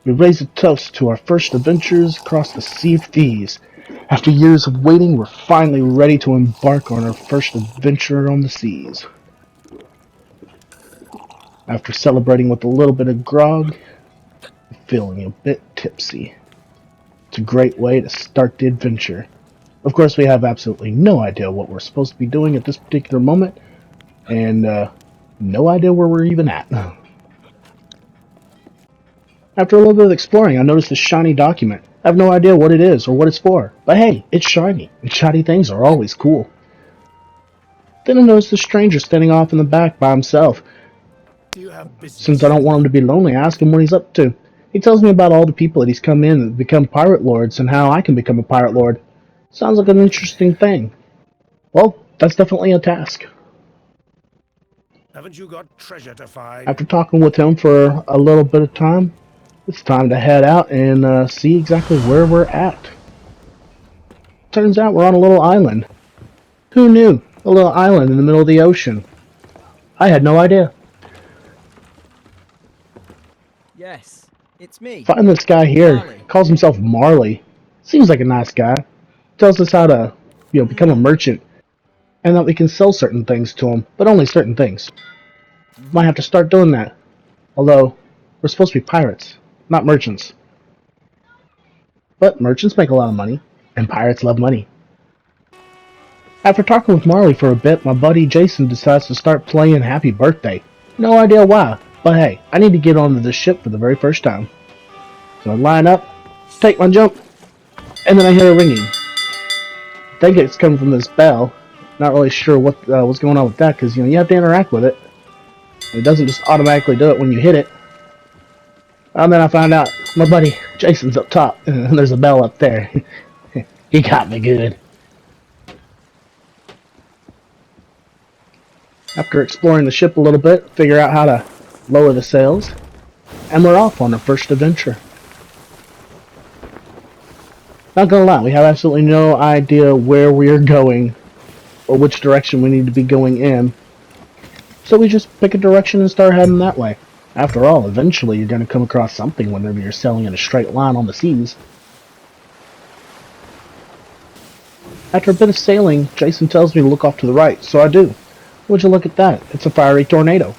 We raise a toast to our first adventures across the Sea of Thieves. After years of waiting, we're finally ready to embark on our first adventure on the seas. After celebrating with a little bit of grog, I'm feeling a bit tipsy. It's a great way to start the adventure. Of course, we have absolutely no idea what we're supposed to be doing at this particular moment, and no idea where we're even at. After a little bit of exploring, I noticed this shiny document. I have no idea what it is or what it's for, but hey, it's shiny, and shiny things are always cool. Then I noticed a stranger standing off in the back by himself. Since I don't want him to be lonely, I ask him what he's up to. He tells me about all the people that he's come in and become pirate lords and how I can become a pirate lord. Sounds like an interesting thing. Well, that's definitely a task. Haven't you got treasure to find? After talking with him for a little bit of time, it's time to head out and see exactly where we're at. Turns out we're on a little island. Who knew? A little island in the middle of the ocean. I had no idea. Yes, it's me. Find this guy here. Marley. Calls himself Marley. Seems like a nice guy. Tells us how to, become a merchant. And that we can sell certain things to him, but only certain things. Might have to start doing that. Although, we're supposed to be pirates, not merchants. But merchants make a lot of money, and pirates love money. After talking with Marley for a bit, my buddy Jason decides to start playing Happy Birthday. No idea why, but hey, I need to get onto this ship for the very first time. So I line up, take my jump, and then I hear a ringing. I think it's coming from this bell. Not really sure what's going on with that, because you have to interact with it. It doesn't just automatically do it when you hit it. And then I find out my buddy Jason's up top, and there's a bell up there. He got me good. After exploring the ship a little bit, figure out how to lower the sails, and we're off on our first adventure. Not gonna lie, we have absolutely no idea where we're going, or which direction we need to be going in. So we just pick a direction and start heading that way. After all, eventually you're going to come across something whenever you're sailing in a straight line on the seas. After a bit of sailing, Jason tells me to look off to the right, so I do. Would you look at that? It's a fiery tornado.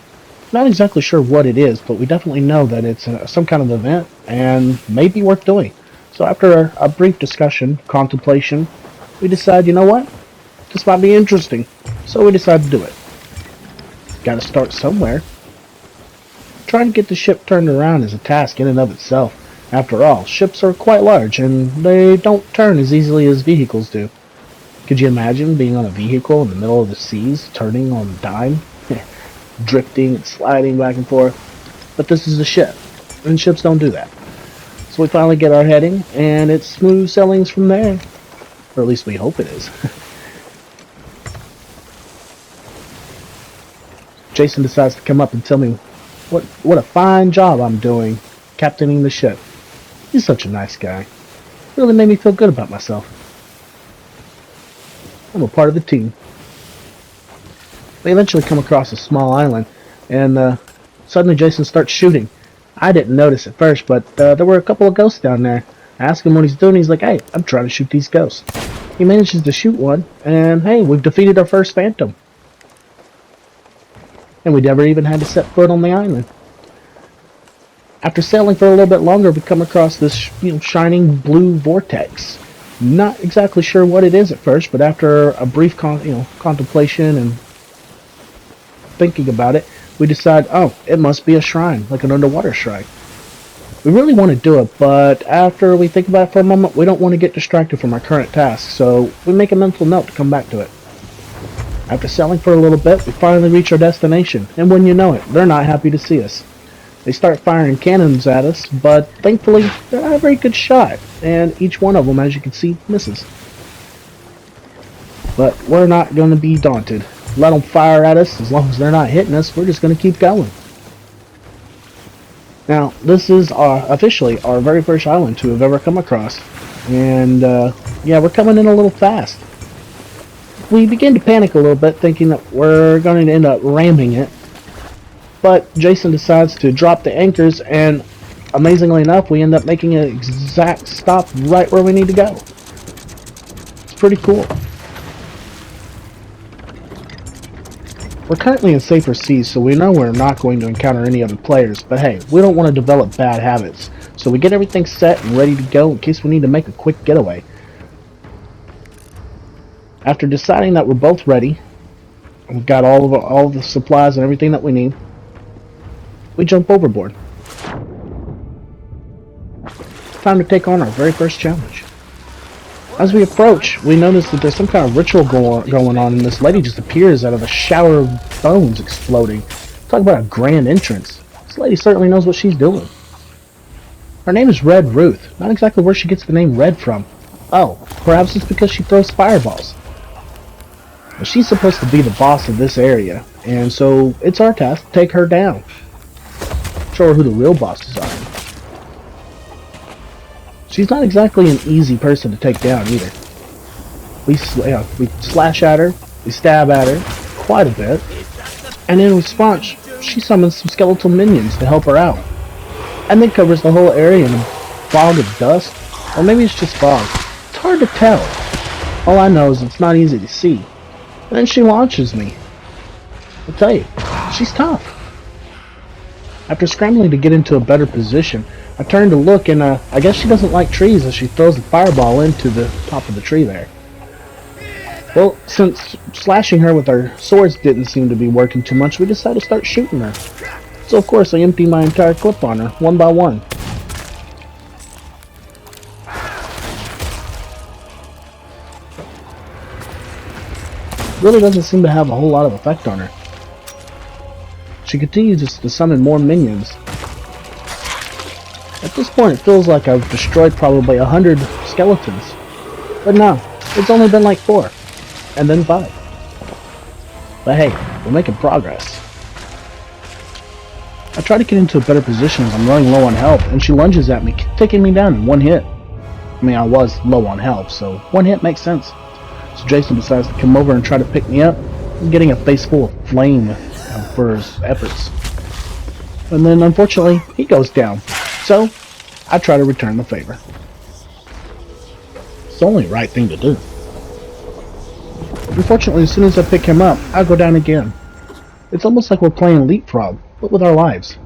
Not exactly sure what it is, but we definitely know that it's some kind of event and may be worth doing. So after a brief discussion, contemplation, we decide, you know what? This might be interesting. So we decide to do it. Gotta start somewhere. Trying to get the ship turned around is a task in and of itself. After all, ships are quite large and they don't turn as easily as vehicles do. Could you imagine being on a vehicle in the middle of the seas, turning on a dime? Drifting and sliding back and forth. But this is a ship, and ships don't do that. So we finally get our heading, and it's smooth sailings from there. Or at least we hope it is. Jason decides to come up and tell me what a fine job I'm doing captaining the ship. He's such a nice guy. Really made me feel good about myself. I'm a part of the team. We eventually come across a small island, and suddenly Jason starts shooting. I didn't notice at first, but there were a couple of ghosts down there. I ask him what he's doing. He's like, hey, I'm trying to shoot these ghosts. He manages to shoot one, and hey, we've defeated our first phantom. And we never even had to set foot on the island. After sailing for a little bit longer, we come across this shining blue vortex. Not exactly sure what it is at first, but after a brief contemplation and thinking about it, we decide, oh, it must be a shrine, like an underwater shrine. We really want to do it, but after we think about it for a moment, we don't want to get distracted from our current task, so we make a mental note to come back to it. After sailing for a little bit, we finally reach our destination, and when you know it, they're not happy to see us. They start firing cannons at us, but thankfully, they're not a very good shot, and each one of them, as you can see, misses. But we're not going to be daunted. Let them fire at us. As long as they're not hitting us, we're just going to keep going. Now, this is officially our very first island to have ever come across. And, yeah, we're coming in a little fast. We begin to panic a little bit, thinking that we're going to end up ramming it. But Jason decides to drop the anchors, and amazingly enough, we end up making an exact stop right where we need to go. It's pretty cool. We're currently in safer seas, so we know we're not going to encounter any other players, but hey, we don't want to develop bad habits. So we get everything set and ready to go in case we need to make a quick getaway. After deciding that we're both ready, we've got all of the supplies and everything that we need, we jump overboard. Time to take on our very first challenge. As we approach, we notice that there's some kind of ritual going on, and this lady just appears out of a shower of bones exploding. Talk about a grand entrance. This lady certainly knows what she's doing. Her name is Red Ruth. Not exactly where she gets the name Red from. Oh, perhaps it's because she throws fireballs. Well, she's supposed to be the boss of this area, and so it's our task to take her down. Show her who the real bosses are. She's not exactly an easy person to take down either. We slash at her, we stab at her quite a bit, and in response, she summons some skeletal minions to help her out, and then covers the whole area in a fog of dust, or maybe it's just fog. It's hard to tell. All I know is it's not easy to see. And then she launches me. I'll tell you, she's tough. After scrambling to get into a better position, I turn to look, and I guess she doesn't like trees as she throws the fireball into the top of the tree there. Well, since slashing her with our swords didn't seem to be working too much, we decided to start shooting her. So of course I empty my entire clip on her, one by one. Really doesn't seem to have a whole lot of effect on her. She continues to summon more minions. At this point it feels like I've destroyed probably 100 skeletons. But no, it's only been like 4. And then 5. But hey, we're making progress. I try to get into a better position as I'm running low on health, and she lunges at me, taking me down in one hit. I mean, I was low on health, so one hit makes sense. So Jason decides to come over and try to pick me up, getting a face full of flame for his efforts. And then unfortunately, he goes down. So, I try to return the favor. It's the only right thing to do. Unfortunately, as soon as I pick him up, I go down again. It's almost like we're playing leapfrog, but with our lives.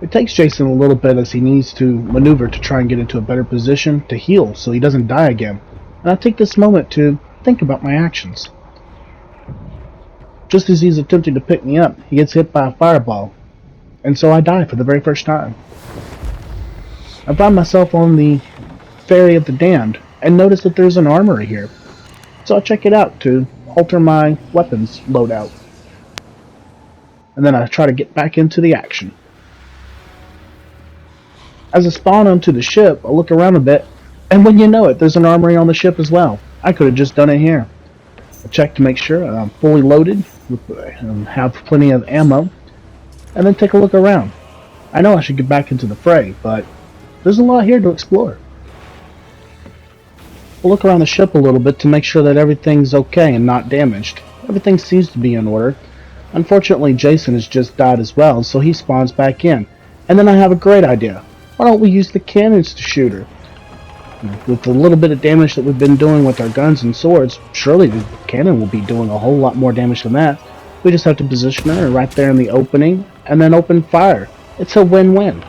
It takes Jason a little bit as he needs to maneuver to try and get into a better position to heal so he doesn't die again. And I take this moment to think about my actions. Just as he's attempting to pick me up, he gets hit by a fireball, and so I die for the very first time. I find myself on the Ferry of the Damned, and notice that there's an armory here. So I check it out to alter my weapons loadout. And then I try to get back into the action. As I spawn onto the ship, I look around a bit, and when you know it, there's an armory on the ship as well. I could have just done it here. I check to make sure I'm fully loaded, and have plenty of ammo, and then take a look around. I know I should get back into the fray, but there's a lot here to explore. We'll look around the ship a little bit to make sure that everything's okay and not damaged. Everything seems to be in order. Unfortunately, Jason has just died as well, so he spawns back in. And then I have a great idea. Why don't we use the cannons to shoot her? With the little bit of damage that we've been doing with our guns and swords, surely the cannon will be doing a whole lot more damage than that. We just have to position her right there in the opening, and then open fire. It's a win-win.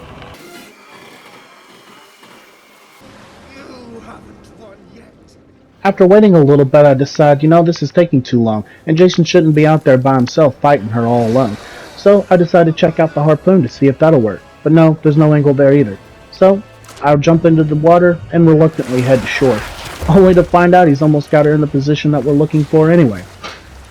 After waiting a little bit, I decide, this is taking too long, and Jason shouldn't be out there by himself fighting her all alone. So I decide to check out the harpoon to see if that'll work. But no, there's no angle there either. So I'll jump into the water and reluctantly head to shore, only to find out he's almost got her in the position that we're looking for anyway.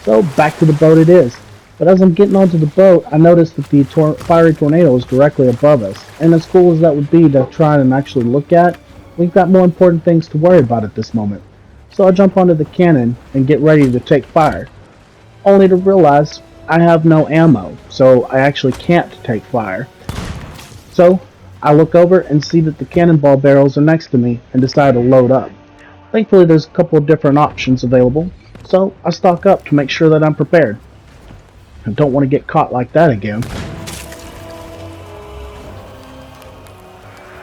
So back to the boat it is. But as I'm getting onto the boat, I notice that the fiery tornado is directly above us. And as cool as that would be to try and actually look at, we've got more important things to worry about at this moment. So I jump onto the cannon and get ready to take fire, only to realize I have no ammo, so I actually can't take fire. So I look over and see that the cannonball barrels are next to me and decide to load up. Thankfully there's a couple of different options available. So I stock up to make sure that I'm prepared. I don't want to get caught like that again.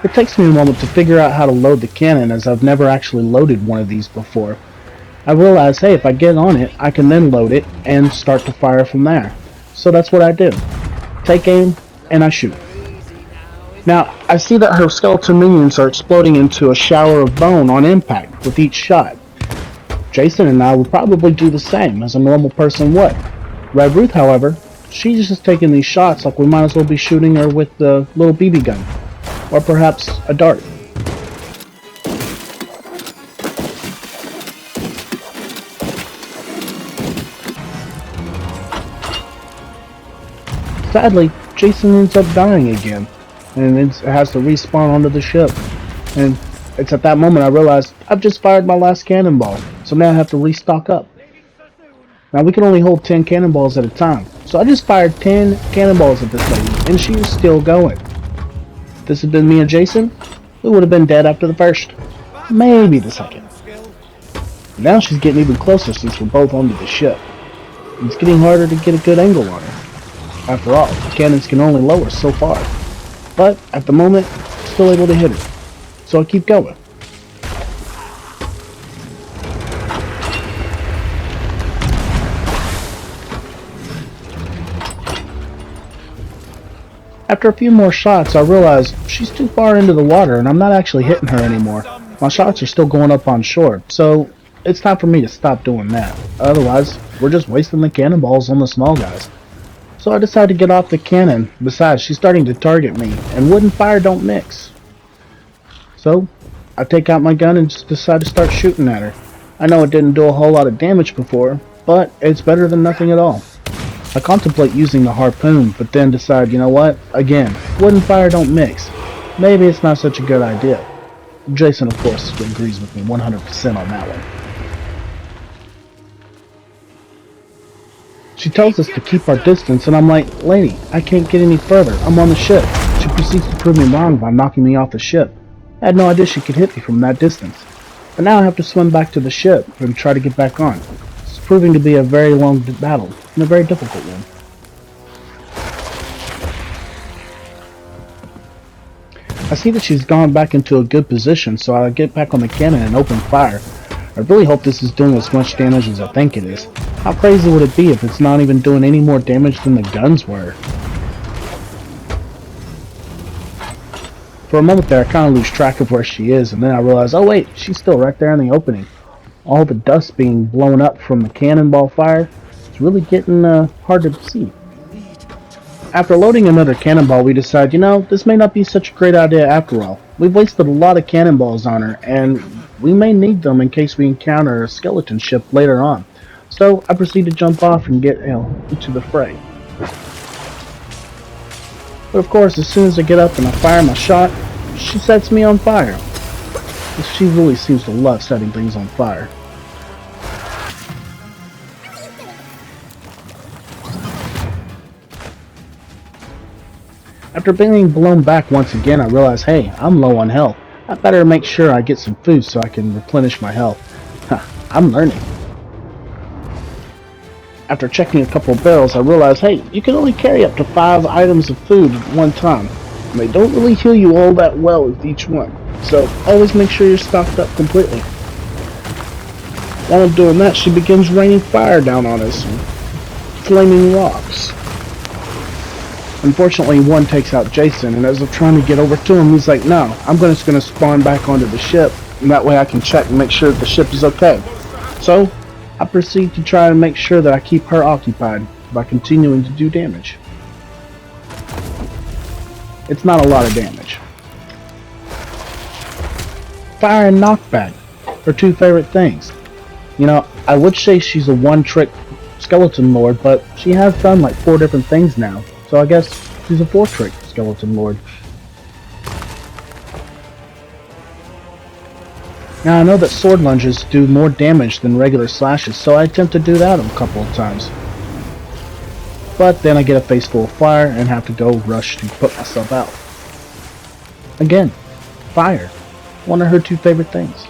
It takes me a moment to figure out how to load the cannon, as I've never actually loaded one of these before. I realize, hey, if I get on it, I can then load it and start to fire from there. So that's what I do. Take aim, and I shoot. Now, I see that her skeleton minions are exploding into a shower of bone on impact with each shot. Jason and I would probably do the same, as a normal person would. Red Ruth, however, she's just taking these shots like we might as well be shooting her with the little BB gun. Or perhaps a dart. Sadly, Jason ends up dying again, and it has to respawn onto the ship. And it's at that moment I realize I've just fired my last cannonball, so now I have to restock up. Now we can only hold 10 cannonballs at a time, so I just fired 10 cannonballs at this lady, and she is still going. If this had been me and Jason, we would have been dead after the first, maybe the second. Now she's getting even closer since we're both onto the ship. It's getting harder to get a good angle on her. After all, the cannons can only lower so far. But at the moment, still able to hit her. So I keep going. After a few more shots, I realize she's too far into the water and I'm not actually hitting her anymore. My shots are still going up on shore, so it's time for me to stop doing that. Otherwise, we're just wasting the cannonballs on the small guys. So I decide to get off the cannon. Besides, she's starting to target me, and wood and fire don't mix. So I take out my gun and just decide to start shooting at her. I know it didn't do a whole lot of damage before, but it's better than nothing at all. I contemplate using the harpoon, but then decide, you know what? Again, wood and fire don't mix. Maybe it's not such a good idea. Jason, of course, agrees with me 100% on that one. She tells us to keep our distance, and I'm like, lady, I can't get any further. I'm on the ship. She proceeds to prove me wrong by knocking me off the ship. I had no idea she could hit me from that distance. But now I have to swim back to the ship and try to get back on. It's proving to be a very long battle, and a very difficult one. I see that she's gone back into a good position, so I get back on the cannon and open fire. I really hope this is doing as much damage as I think it is. How crazy would it be if it's not even doing any more damage than the guns were? For a moment there, I kind of lose track of where she is, and then I realize, oh wait, she's still right there in the opening. All the dust being blown up from the cannonball fire, it's really getting hard to see. After loading another cannonball, we decide, you know, this may not be such a great idea after all. We've wasted a lot of cannonballs on her, and we may need them in case we encounter a skeleton ship later on. So I proceed to jump off and get into the fray. But of course, as soon as I get up and I fire my shot, she sets me on fire. She really seems to love setting things on fire. After being blown back once again, I realize, hey, I'm low on health. I better make sure I get some food so I can replenish my health. I'm learning. After checking a couple of barrels, I realize, hey, you can only carry up to 5 items of food at one time. And they don't really heal you all that well with each one. So always make sure you're stocked up completely. While I'm doing that, she begins raining fire down on us. Flaming rocks. Unfortunately, one takes out Jason, and as I'm trying to get over to him, he's like, no, I'm just going to spawn back onto the ship, and that way I can check and make sure that the ship is okay. So, I proceed to try and make sure that I keep her occupied by continuing to do damage. It's not a lot of damage. Fire and knockback are two favorite things. You know, I would say she's a one-trick skeleton lord, but she has done like 4 different things now. So I guess she's a 4-trick skeleton lord. Now I know that sword lunges do more damage than regular slashes, so I attempt to do that a couple of times. But then I get a face full of fire and have to go rush to put myself out. Again, fire. One of her 2 favorite things.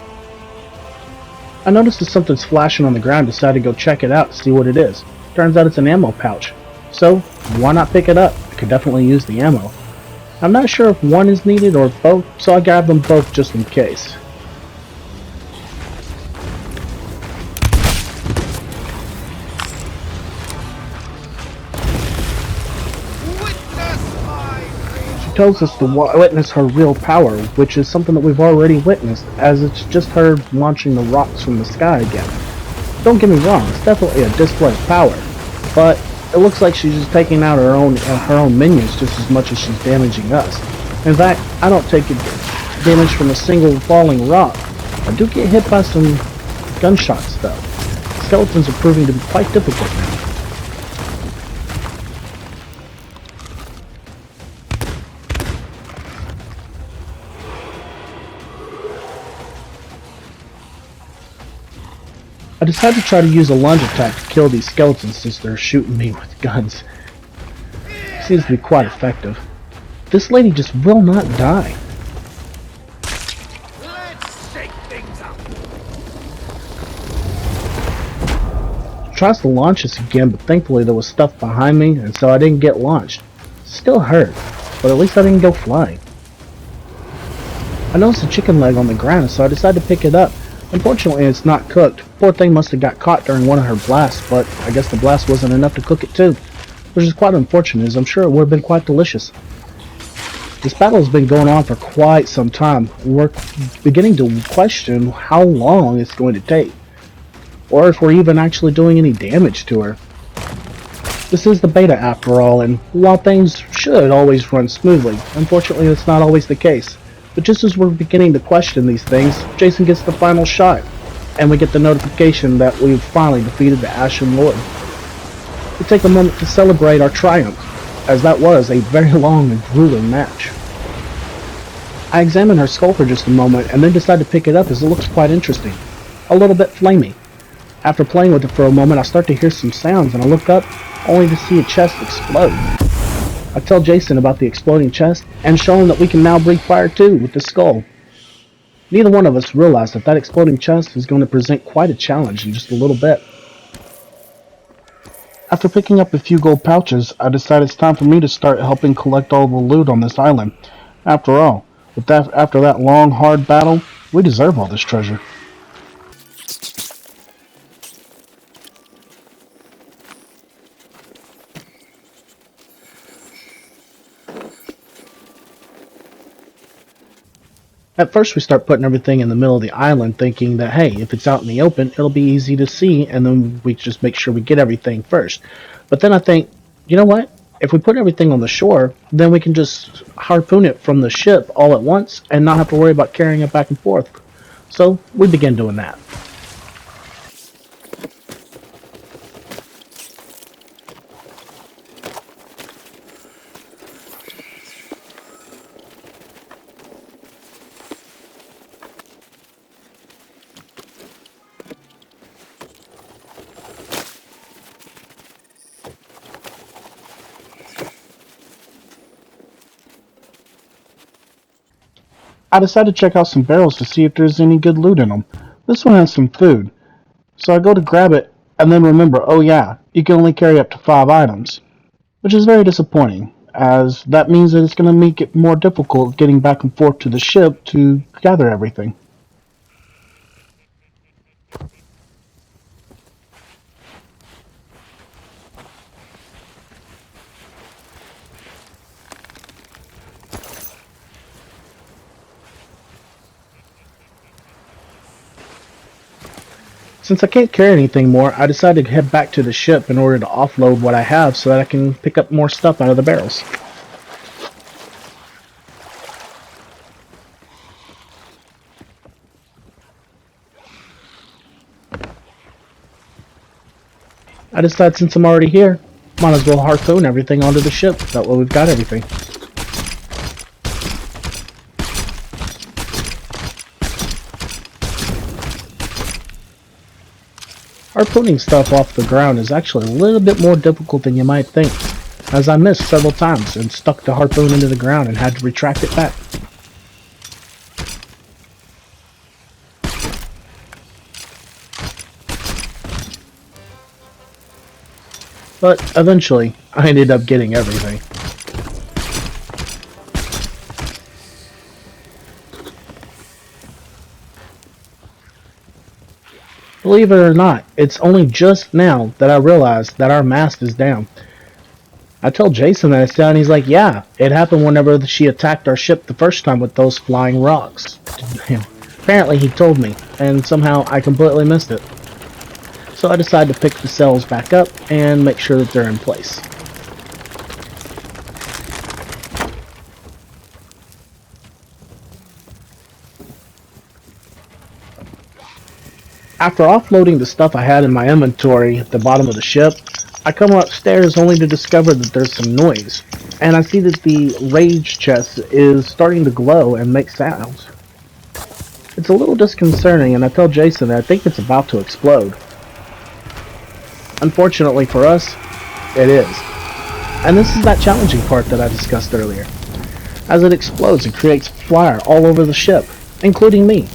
I noticed that something's flashing on the ground, decided to go check it out to see what it is. Turns out it's an ammo pouch. So, why not pick it up? I could definitely use the ammo. I'm not sure if one is needed or both, so I grabbed them both just in case. She tells us to witness her real power, which is something that we've already witnessed, as it's just her launching the rocks from the sky again. Don't get me wrong, it's definitely a display of power, but it looks like she's just taking out her own minions just as much as she's damaging us. In fact, I don't take damage from a single falling rock. I do get hit by some gunshots though. Skeletons are proving to be quite difficult now. I decided to try to use a lunge attack to kill these skeletons since they're shooting me with guns. It seems to be quite effective. This lady just will not die. Let's shake things up. She tries to launch us again, but thankfully there was stuff behind me, and so I didn't get launched. Still hurt, but at least I didn't go flying. I noticed a chicken leg on the ground, so I decided to pick it up. Unfortunately, it's not cooked. Poor thing must have got caught during one of her blasts, but I guess the blast wasn't enough to cook it too. Which is quite unfortunate, as I'm sure it would have been quite delicious. This battle has been going on for quite some time. We're beginning to question how long it's going to take, or if we're even actually doing any damage to her. This is the beta after all, and while things should always run smoothly, unfortunately it's not always the case. But just as we're beginning to question these things, Jason gets the final shot, and we get the notification that we've finally defeated the Ashen Lord. We take a moment to celebrate our triumph, as that was a very long and grueling match. I examine her skull for just a moment, and then decide to pick it up as it looks quite interesting. A little bit flamey. After playing with it for a moment, I start to hear some sounds, and I look up, only to see a chest explode. I tell Jason about the exploding chest, and show him that we can now breathe fire too, with the skull. Neither one of us realized that exploding chest is going to present quite a challenge in just a little bit. After picking up a few gold pouches, I decide it's time for me to start helping collect all the loot on this island. After all, after that long, hard battle, we deserve all this treasure. At first we start putting everything in the middle of the island thinking that, hey, if it's out in the open, it'll be easy to see, and then we just make sure we get everything first. But then I think, you know what? If we put everything on the shore, then we can just harpoon it from the ship all at once and not have to worry about carrying it back and forth. So we begin doing that. I decided to check out some barrels to see if there's any good loot in them. This one has some food. So I go to grab it, and then remember, oh yeah, you can only carry up to 5 items. Which is very disappointing, as that means that it's going to make it more difficult getting back and forth to the ship to gather everything. Since I can't carry anything more, I decided to head back to the ship in order to offload what I have so that I can pick up more stuff out of the barrels. I decided since I'm already here, might as well harpoon everything onto the ship. That way we've got everything. Harpooning stuff off the ground is actually a little bit more difficult than you might think, as I missed several times and stuck the harpoon into the ground and had to retract it back. But eventually, I ended up getting everything. Believe it or not, it's only just now that I realized that our mast is down. I tell Jason that it's down, and he's like, yeah, it happened whenever she attacked our ship the first time with those flying rocks. Apparently he told me, and somehow I completely missed it. So I decided to pick the sails back up and make sure that they're in place. After offloading the stuff I had in my inventory at the bottom of the ship, I come upstairs only to discover that there's some noise, and I see that the rage chest is starting to glow and make sounds. It's a little disconcerting, and I tell Jason that I think it's about to explode. Unfortunately for us, it is. And this is that challenging part that I discussed earlier. As it explodes, it creates fire all over the ship, including me.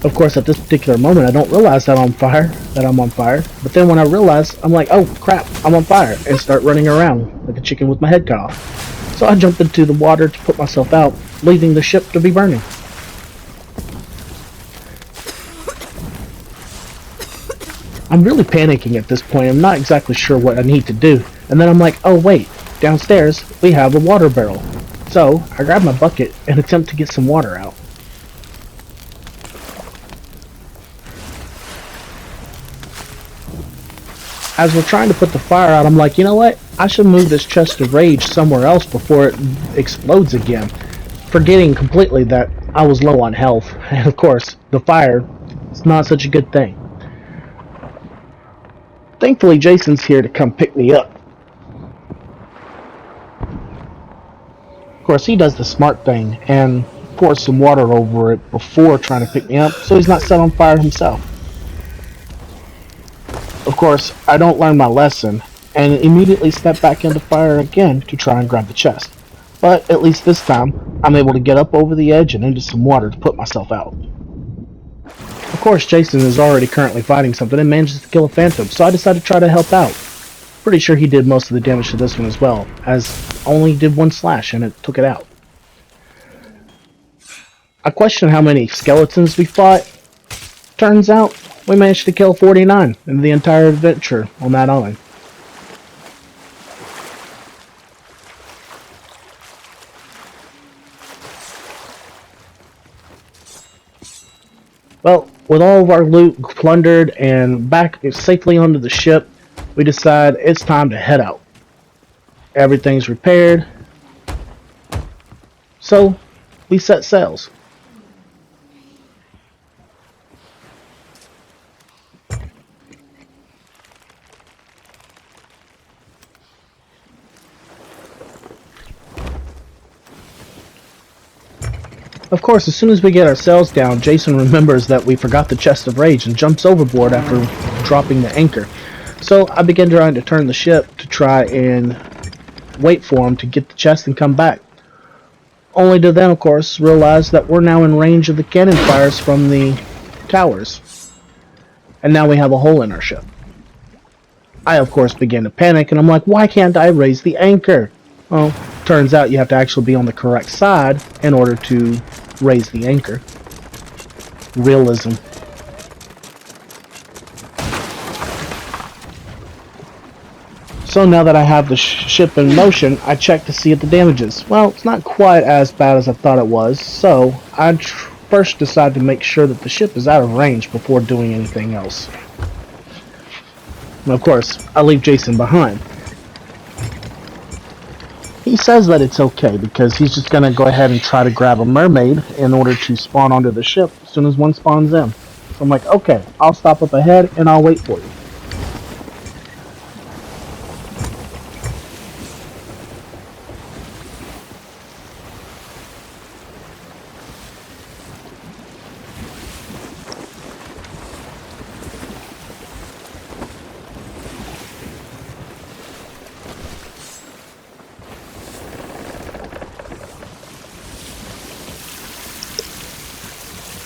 Of course, at this particular moment, I don't realize that I'm on fire. But then when I realize, I'm like, oh crap, I'm on fire, and start running around like a chicken with my head cut off. So I jump into the water to put myself out, leaving the ship to be burning. I'm really panicking at this point. I'm not exactly sure what I need to do. And then I'm like, oh wait, downstairs we have a water barrel. So I grab my bucket and attempt to get some water out. As we're trying to put the fire out, I'm like, you know what? I should move this chest of rage somewhere else before it explodes again. Forgetting completely that I was low on health. And of course, the fire is not such a good thing. Thankfully, Jason's here to come pick me up. Of course, he does the smart thing and pours some water over it before trying to pick me up, so he's not set on fire himself. Of course, I don't learn my lesson, and immediately step back into fire again to try and grab the chest. But at least this time, I'm able to get up over the edge and into some water to put myself out. Of course, Jason is already currently fighting something and manages to kill a phantom, so I decided to try to help out. Pretty sure he did most of the damage to this one as well, as only did one slash and it took it out. I question how many skeletons we fought. Turns out, we managed to kill 49 in the entire adventure on that island. Well, with all of our loot plundered and back safely onto the ship, we decide it's time to head out. Everything's repaired, so we set sails. Of course, as soon as we get our sails down, Jason remembers that we forgot the chest of rage and jumps overboard after dropping the anchor. So I begin trying to turn the ship to try and wait for him to get the chest and come back. Only to then, of course, realize that we're now in range of the cannon fires from the towers. And now we have a hole in our ship. I, of course, begin to panic, and I'm like, why can't I raise the anchor? Well, turns out you have to actually be on the correct side in order to raise the anchor. Realism. So now that I have the ship in motion, I check to see if the damage is. Well, it's not quite as bad as I thought it was, so I first decide to make sure that the ship is out of range before doing anything else. And of course, I leave Jason behind. He says that it's okay because he's just going to go ahead and try to grab a mermaid in order to spawn onto the ship as soon as one spawns in. So I'm like, okay, I'll stop up ahead and I'll wait for you.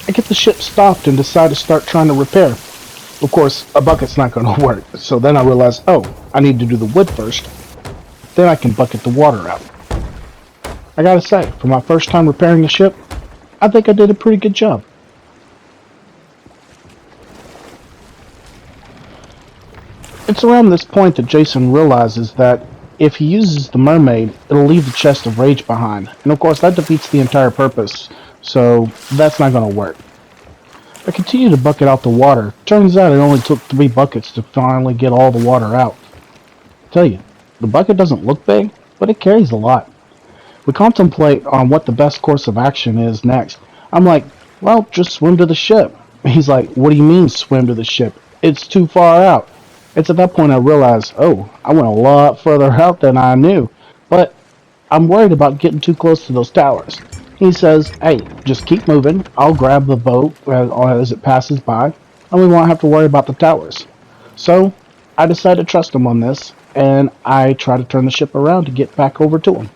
I get the ship stopped and decide to start trying to repair. Of course, a bucket's not going to work, so then I realize, oh, I need to do the wood first, then I can bucket the water out. I gotta say, for my first time repairing a ship, I think I did a pretty good job. It's around this point that Jason realizes that if he uses the mermaid, it'll leave the chest of rage behind. And of course that defeats the entire purpose, so that's not gonna work. I continue to bucket out the water. Turns out it only took 3 buckets to finally get all the water out. I tell you, the bucket doesn't look big, but it carries a lot. We contemplate on what the best course of action is next. I'm like, well, just swim to the ship. He's like, what do you mean swim to the ship? It's too far out. It's at that point I realize, oh, I went a lot further out than I knew. But I'm worried about getting too close to those towers. He says, hey, just keep moving. I'll grab the boat as it passes by, and we won't have to worry about the towers. So I decide to trust him on this, and I try to turn the ship around to get back over to him.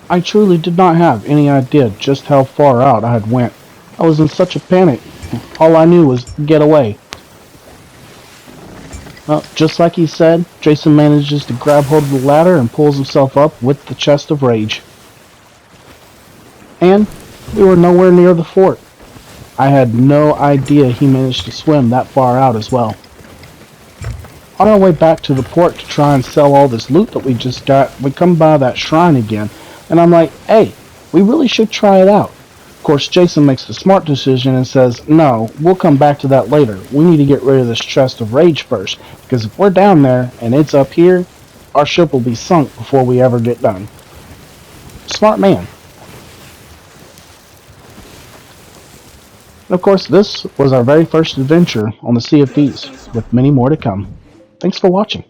I truly did not have any idea just how far out I had went. I was in such a panic. All I knew was get away. Well, just like he said, Jason manages to grab hold of the ladder and pulls himself up with the chest of rage. And we were nowhere near the fort. I had no idea he managed to swim that far out as well. On our way back to the port to try and sell all this loot that we just got, we come by that shrine again, and I'm like, hey, we really should try it out. Of course, Jason makes the smart decision and says, no, we'll come back to that later. We need to get rid of this chest of rage first, because if we're down there and it's up here, our ship will be sunk before we ever get done. Smart man. And of course, this was our very first adventure on the Sea of Thieves, with many more to come. Thanks for watching.